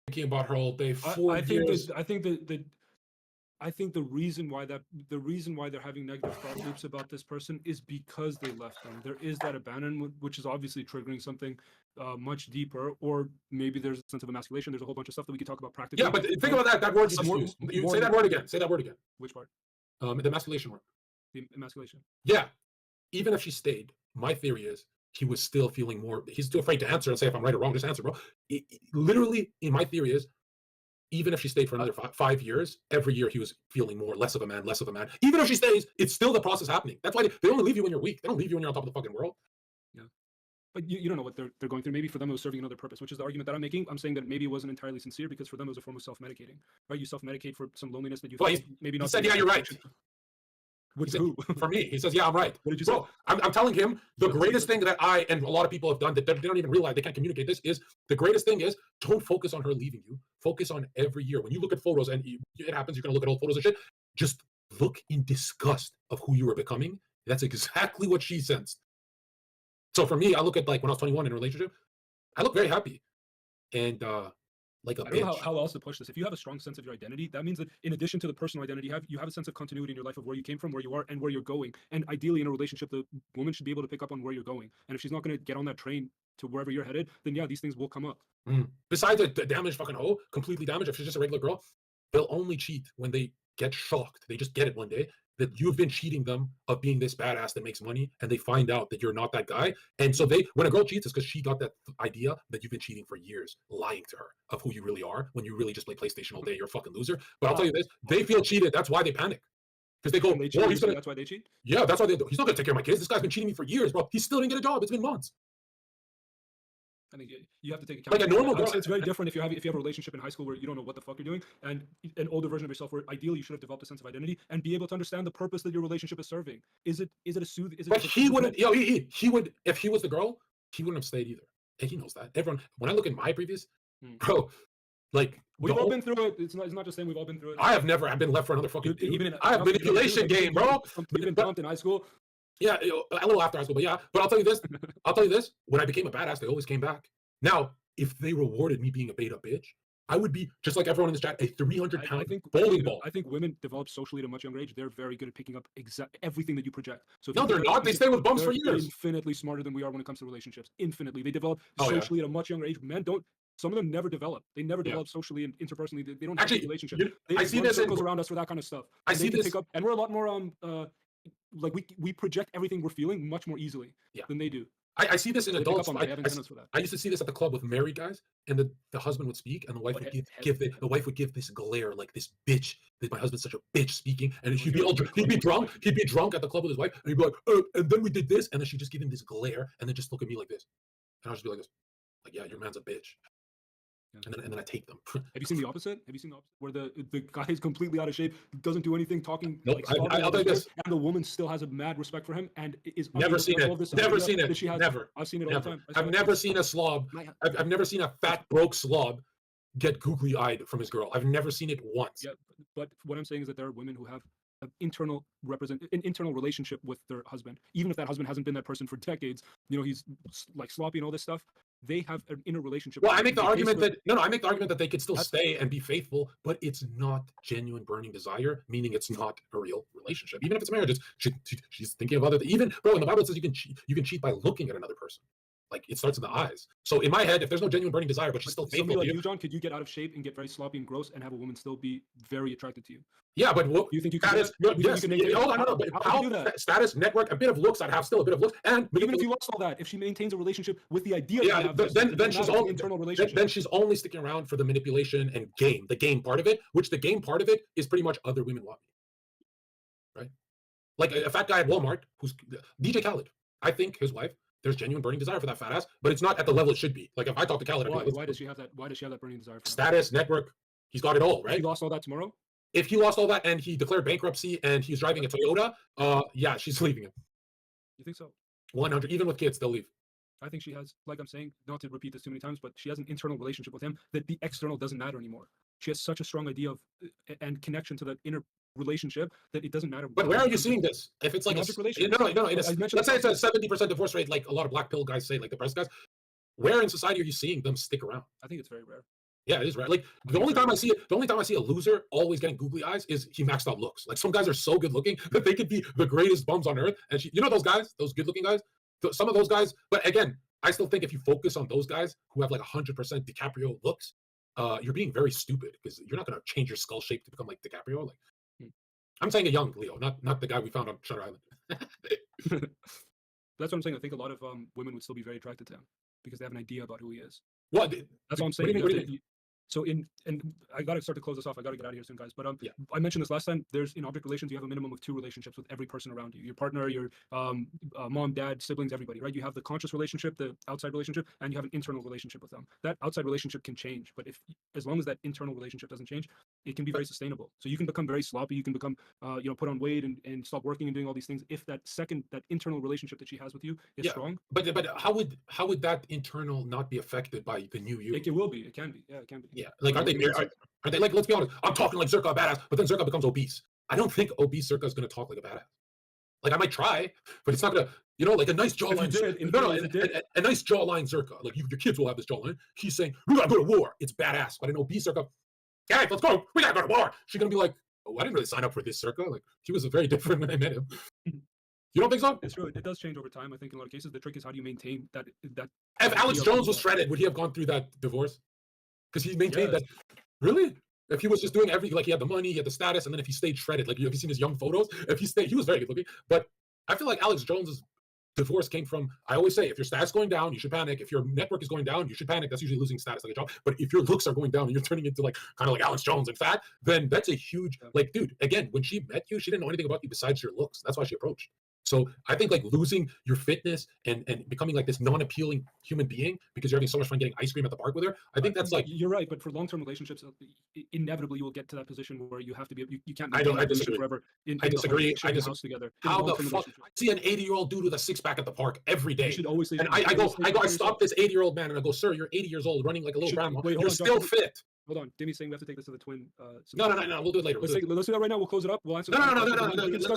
thinking about her all day. I think the reason why they're having negative thought loops about this person is because they left them. There is that abandonment, which is obviously triggering something much deeper, or maybe there's a sense of emasculation. There's a whole bunch of stuff that we could talk about practically. Yeah, but think about that. That word is used. Say that word again. Say that word again. Which part? The emasculation word. The emasculation. Yeah. Even if she stayed, my theory is he was still feeling more. He's too afraid to answer and say if I'm right or wrong. Just answer, bro. Literally, in my theory is, even if she stayed for another 5 years, every year he was feeling more, less of a man, less of a man. Even if she stays, it's still the process happening. That's why they only leave you when you're weak. They don't leave you when you're on top of the fucking world. Yeah. But you don't know what they're going through. Maybe for them it was serving another purpose, which is the argument that I'm making. I'm saying that maybe it wasn't entirely sincere because for them it was a form of self-medicating, right? You self-medicate for some loneliness that you feel. Maybe not. He said, yeah, you're right. With who? For me, he says, yeah, I'm right. What did you say? I'm telling him the greatest thing that I and a lot of people have done that they don't even realize they can't communicate this is the greatest thing is don't focus on her leaving you. Focus on every year. When you look at photos and it happens, you're going to look at old photos and shit. Just look in disgust of who you were becoming. That's exactly what she sensed. So for me, I look at like when I was 21 in a relationship, I look very happy. And like a bitch. I don't know how else to push this. If you have a strong sense of your identity, that means that in addition to the personal identity you have a sense of continuity in your life of where you came from, where you are, and where you're going. And ideally in a relationship, the woman should be able to pick up on where you're going. And if she's not going to get on that train to wherever you're headed, then yeah, these things will come up. Besides a damaged fucking hoe, completely damaged, if she's just a regular girl, they'll only cheat when they get shocked. They just get it one day that you've been cheating them of being this badass that makes money, and they find out that you're not that guy. And so when a girl cheats, it's because she got that idea that you've been cheating for years, lying to her of who you really are, when you really just play PlayStation all day. You're a fucking loser. But I'll tell you this, they feel cheated. That's why they panic. Because they go, that's why they cheat? Yeah, that's why they do. He's not going to take care of my kids. This guy's been cheating me for years, bro. He still didn't get a job. It's been months. I think you have to take account. Like a normal girl, it's very different if you have a relationship in high school where you don't know what the fuck you're doing, and an older version of yourself where ideally you should have developed a sense of identity and be able to understand the purpose that your relationship is serving. Is it a soothe? But he wouldn't. He would if he was the girl. He wouldn't have stayed either. He knows that. Everyone. When I look at my previous, bro, like we've all been through it. It's not just saying we've all been through it. I've been left for another fucking. I have manipulation game, bro. You've been dumped in high school. Yeah, a little after high school, but yeah. But I'll tell you this. When I became a badass, they always came back. Now, if they rewarded me being a beta bitch, I would be, just like everyone in this chat, a 300-pound bowling ball. I think women develop socially at a much younger age. They're very good at picking up everything that you project. So no, they're not. They stay with bums for years. Infinitely smarter than we are when it comes to relationships. Infinitely. They develop socially at a much younger age. Men don't. Some of them never develop. They never develop socially and interpersonally. They don't have a relationship. I see this circles around us for that kind of stuff. I see this. And we're a lot more like we project everything we're feeling much more easily than they do. I see this in adults. I used to see this at the club with married guys, and the husband would speak, and the wife would give this glare like this bitch. That my husband's such a bitch speaking, and he'd be drunk. He'd be drunk at the club with his wife, and he'd be like, and then we did this, and then she'd just give him this glare, and then just look at me like this, and I'll just be like this, like, yeah, your man's a bitch. And then I take them. Have you seen the opposite? Where the guy is completely out of shape, doesn't do anything, talking? Nope. I'll tell you this. And the woman still has a mad respect for him, and is never seen it. Never seen it. Never. I've seen it all the time. I've never seen a slob. I've never seen a fat broke slob get googly eyed from his girl. I've never seen it once. Yeah, but what I'm saying is that there are women who have an internal relationship with their husband, even if that husband hasn't been that person for decades. You know, he's like sloppy and all this stuff. They have an inner relationship. Well, I make the argument that they could still stay and be faithful, but it's not genuine burning desire, meaning it's not a real relationship. Even if it's marriage, she's thinking of other. Even bro, in the Bible it says you can cheat by looking at another person. Like it starts in the eyes. So in my head, if there's no genuine burning desire, but she's still faithful. Somebody like you, John, could you get out of shape and get very sloppy and gross and have a woman still be very attracted to you? Yeah, but what you think you can? Yes. Hold on, but how do that? Status, network, a bit of looks. I'd have still a bit of looks, and even if you lost all that, if she maintains a relationship with the idea, then she's only internal relationship. Then she's only sticking around for the manipulation and the game part of it, which the game part of it is pretty much other women want me, right? Like a fat guy at Walmart who's DJ Khaled. I think his wife. There's genuine burning desire for that fat ass, but it's not at the level it should be. Like if I talk to Khaled, why does she have that? Why does she have that burning desire? For status, network, he's got it all, right? If he lost all that tomorrow. If he lost all that and he declared bankruptcy and he's driving a Toyota, yeah, she's leaving him. You think so? 100, even with kids, they'll leave. I think she has, like I'm saying, not to repeat this too many times, but she has an internal relationship with him that the external doesn't matter anymore. She has such a strong idea of and connection to the inner relationship that it doesn't matter. But where are you seeing this? If it's like let's say it's a 70% divorce rate, like a lot of black pill guys say, like the press guys. Where in society are you seeing them stick around? I think it's very rare. Yeah, it is right. Like the only time I see it, the only time I see a loser always getting googly eyes is he maxed out looks. Like some guys are so good looking that they could be the greatest bums on earth. And you know those guys, those good looking guys, some of those guys. But again, I still think if you focus on those guys who have like 100% DiCaprio looks, you're being very stupid because you're not going to change your skull shape to become like DiCaprio. Like Hmm. I'm saying a young Leo, not the guy we found on Shutter Island. That's what I'm saying. I think a lot of women would still be very attracted to him because they have an idea about who he is. What? That's all I'm What do you saying. mean? What do you mean? So and I got to start to close this off. I got to get out of here soon, guys. But Yeah. I mentioned this last time. There's in object relations, you have a minimum of 2 relationships with every person around you: your partner, your mom, dad, siblings, everybody. Right? You have the conscious relationship, the outside relationship, and you have an internal relationship with them. That outside relationship can change, but if as long as that internal relationship doesn't change, it can be very sustainable. So you can become very sloppy. You can become put on weight and stop working and doing all these things if that internal relationship that she has with you is Yeah. strong. But how would that internal not be affected by the new you? It will be. It can be. Yeah, it can be. Yeah, like are they like? Let's be honest. I'm talking like Zerka a badass, but then Zerka becomes obese. I don't think obese Zerka is going to talk like a badass. Like I might try, but it's not going to. Like a nice jawline. A nice jawline Zerka. Like your kids will have this jawline. He's saying we gotta go to war. It's badass. But an obese Zerka, guys, let's go. We gotta go to war. She's gonna be like, oh, I didn't really sign up for this Zerka. Like he was very different when I met him. You don't think so? It's true. It does change over time. I think in a lot of cases, the trick is how do you maintain that. If Alex Jones was shredded, would he have gone through that divorce? Because he maintained that. Really? If he was just doing like he had the money, he had the status, and then if he stayed shredded, like have you seen his young photos? If he stayed, he was very good looking. But I feel like Alex Jones's divorce came from. I always say, if your status going down, you should panic. If your network is going down, you should panic. That's usually losing status, like a job. But if your looks are going down and you're turning into like kind of like Alex Jones and fat, then that's a huge like, dude. Again, when she met you, she didn't know anything about you besides your looks. That's why she approached. So I think like losing your fitness and becoming like this non-appealing human being because you're having so much fun getting ice cream at the park with her. I think that's like you're right, but for long-term relationships, inevitably you will get to that position where you have to be. You can't. I disagree. Forever. I disagree. I disagree. House together. How the fuck? I see an 80-year-old dude with a six-pack at the park every day. You should always say. And I stop this 80-year-old man and I go, sir, you're 80 years old, running like a little grandma. You're still fit. Hold on, Demi's saying we have to take this to the twin. No. We'll do it later. Let's do that right now. We'll close it up. We'll answer. No.